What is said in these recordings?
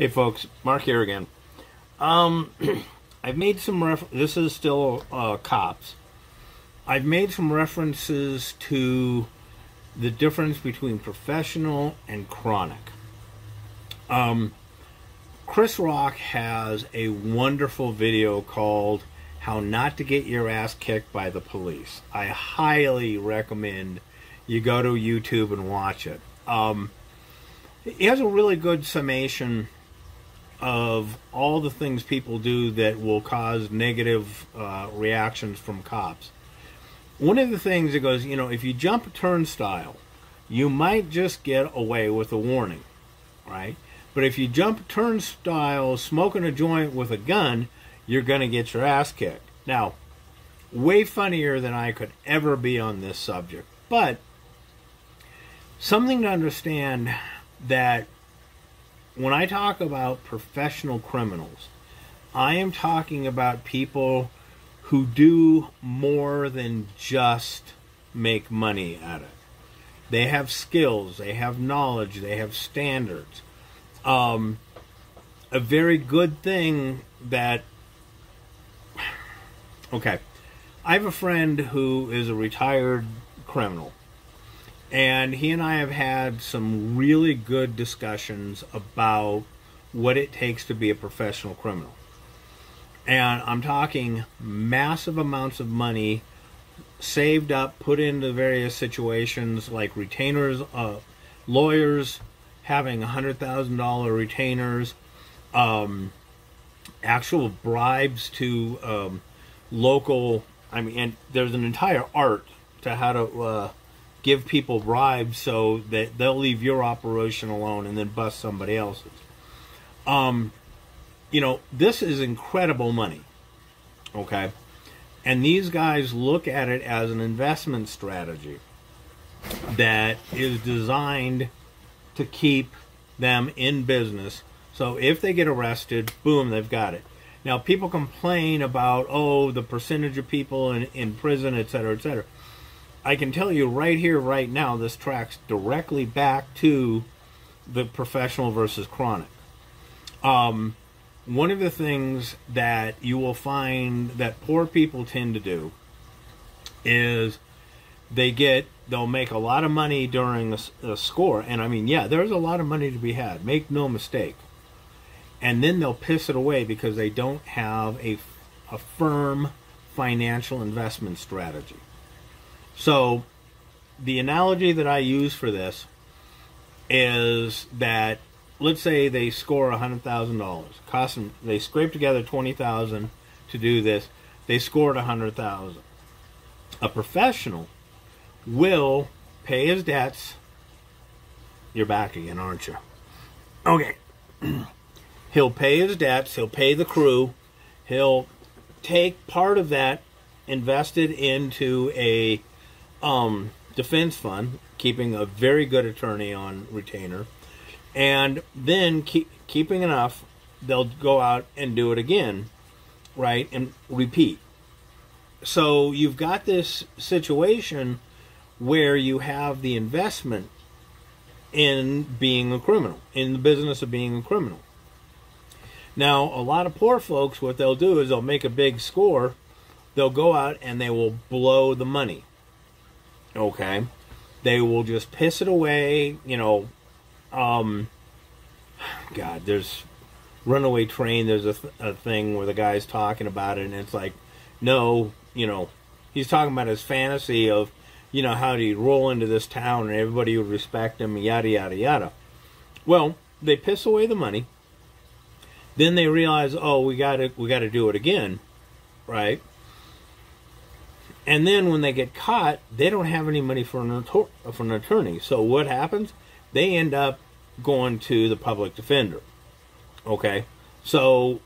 Hey folks, Mark here again. I've made some this is still cops. I've made some references to the difference between professional and chronic. Chris Rock has a wonderful video called How Not to Get Your Ass Kicked by the Police. I highly recommend you go to YouTube and watch it. He has a really good summation of all the things people do that will cause negative reactions from cops. One of the things that goes, if you jump a turnstile, you might just get away with a warning, right? But if you jump a turnstile smoking a joint with a gun, you're going to get your ass kicked. Now, way funnier than I could ever be on this subject, but something to understand that when I talk about professional criminals, I am talking about people who do more than just make money at it. They have skills, they have knowledge, they have standards. A very good thing that... Okay, I have a friend who is a retired criminal. And he and I have had some really good discussions about what it takes to be a professional criminal. And I'm talking massive amounts of money saved up, put into various situations like retainers, lawyers having $100,000 retainers, actual bribes to local... and there's an entire art to how to... give people bribes so that they'll leave your operation alone and then bust somebody else's. This is incredible money, okay? And these guys look at it as an investment strategy that is designed to keep them in business. So if they get arrested, boom, they've got it. Now, people complain about, the percentage of people in prison, et cetera, et cetera. I can tell you right here, right now, this tracks directly back to the professional versus chronic. One of the things that you will find that poor people tend to do is they'll make a lot of money during a score. And there's a lot of money to be had. Make no mistake. And then they'll piss it away because they don't have a firm financial investment strategy. So, the analogy that I use for this is that, let's say they score $100,000. They scrape together $20,000 to do this. They scored $100,000. A professional will pay his debts. You're back again, aren't you? Okay. He'll pay his debts. He'll pay the crew. He'll take part of that, invested into a defense fund, keeping a very good attorney on retainer, and then keeping enough, they'll go out and do it again, right, and repeat. So you've got this situation where you have the investment in being a criminal, in the business of being a criminal. Now, a lot of poor folks, what they'll do is they'll make a big score, they'll go out and they will blow the money. Okay, they will just piss it away. God, there's Runaway Train. There's a thing where the guy's talking about it, and it's like, no, he's talking about his fantasy of, how do you roll into this town and everybody would respect him, yada yada yada. Well, they piss away the money. Then they realize, we got to do it again, right? And then when they get caught, they don't have any money for an attorney. So what happens? They end up going to the public defender. Okay? So,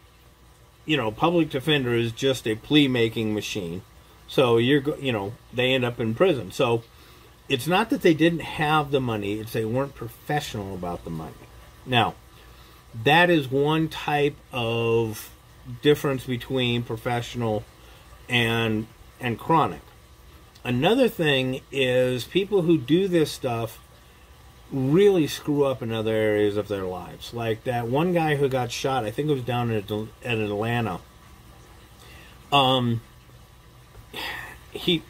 public defender is just a plea-making machine. So, they end up in prison. So, it's not that they didn't have the money. It's they weren't professional about the money. Now, that is one type of difference between professional and chronic. Another thing is people who do this stuff really screw up in other areas of their lives. Like that one guy who got shot, I think it was down at Atlanta. He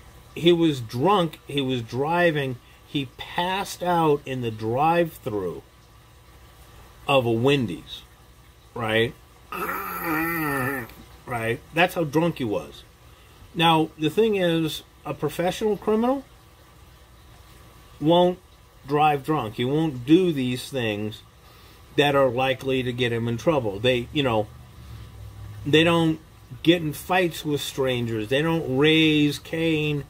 was drunk, he was driving, he passed out in the drive-thru of a Wendy's, right? Right? That's how drunk he was. Now, the thing is, a professional criminal won't drive drunk. He won't do these things that are likely to get him in trouble. They don't get in fights with strangers. They don't raise Cain.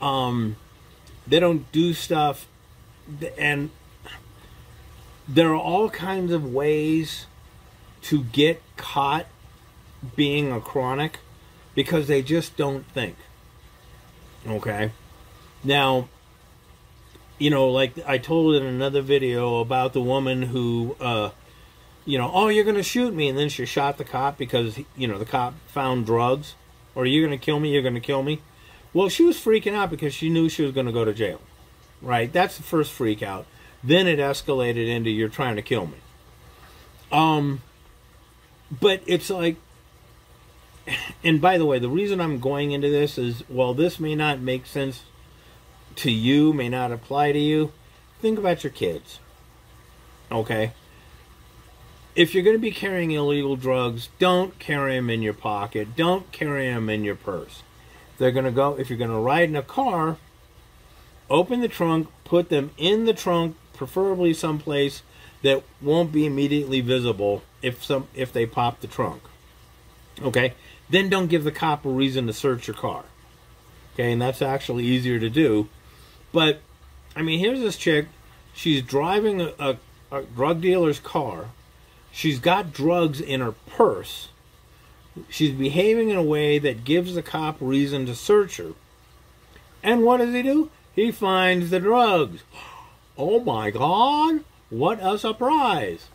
They don't do stuff. And there are all kinds of ways to get caught being a chronic because they just don't think. Okay? Now, like I told in another video about the woman who, oh, you're going to shoot me. And then she shot the cop because, the cop found drugs. Or you're going to kill me, you're going to kill me. Well, she was freaking out because she knew she was going to go to jail. Right? That's the first freak out. Then it escalated into you're trying to kill me. But it's like, and by the way, the reason I'm going into this is, while this may not make sense to you, may not apply to you, think about your kids. Okay? If you're going to be carrying illegal drugs, don't carry them in your pocket. Don't carry them in your purse. If you're going to ride in a car, open the trunk, put them in the trunk, preferably someplace that won't be immediately visible if they pop the trunk. Okay? Then don't give the cop a reason to search your car. Okay? And that's actually easier to do. But, I mean, here's this chick. She's driving a drug dealer's car. She's got drugs in her purse. She's behaving in a way that gives the cop reason to search her. And what does he do? He finds the drugs. Oh my God! What a surprise!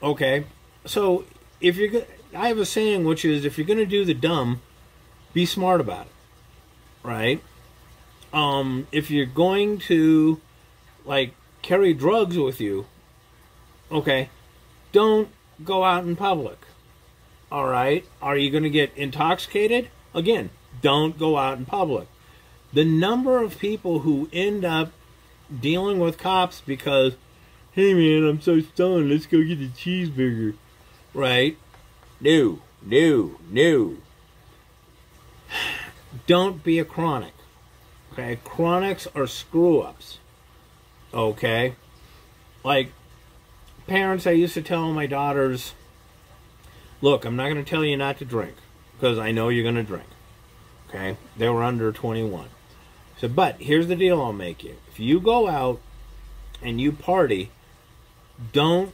Okay, so I have a saying, which is, if you're going to do the dumb, be smart about it. Right? If you're going to, carry drugs with you, okay, don't go out in public. All right? Are you going to get intoxicated? Again, don't go out in public. The number of people who end up dealing with cops because, hey man, I'm so stoned, let's go get a cheeseburger. Right? No. Don't be a chronic. Okay? Chronics are screw-ups. Okay? Like, parents, I used to tell my daughters, look, I'm not going to tell you not to drink, because I know you're going to drink. Okay? They were under 21. So, but here's the deal I'll make you. If you go out and you party, don't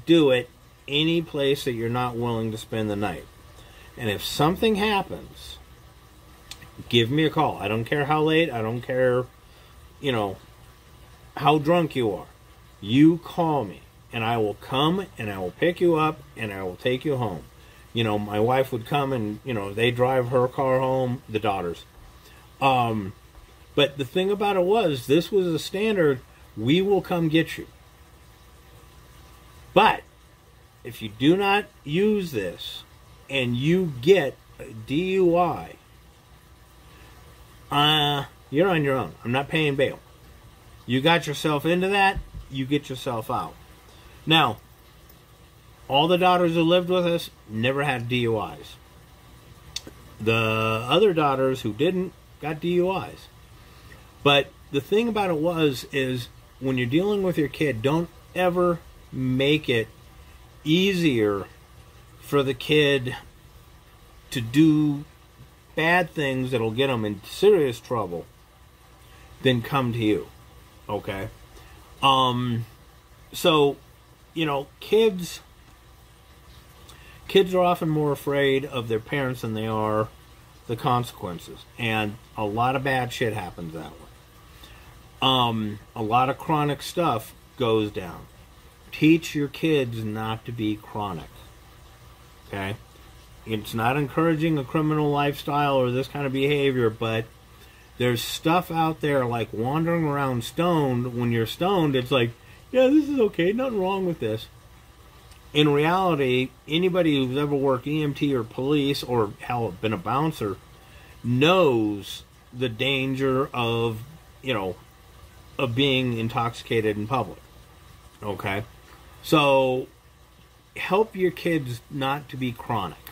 do it any place that you're not willing to spend the night. And if something happens, give me a call. I don't care how late. I don't care, how drunk you are. You call me, and I will come, and I will pick you up, and I will take you home. My wife would come, and, they drive her car home, the daughters. But the thing about it was, this was a standard, we will come get you. But if you do not use this and you get a DUI, you're on your own. I'm not paying bail. You got yourself into that, you get yourself out. Now, all the daughters who lived with us never had DUIs. The other daughters who didn't got DUIs. But the thing about it is when you're dealing with your kid, don't ever make it easier for the kid to do bad things that'll get them in serious trouble than come to you. Okay? So, kids are often more afraid of their parents than they are the consequences. And a lot of bad shit happens that way. A lot of chronic stuff goes down. Teach your kids not to be chronic. Okay? It's not encouraging a criminal lifestyle or this kind of behavior, but there's stuff out there like wandering around stoned. When you're stoned, it's like yeah, this is okay, nothing wrong with this. In reality, anybody who's ever worked EMT or police or hell, been a bouncer knows the danger of, of being intoxicated in public. Okay? So, help your kids not to be chronic.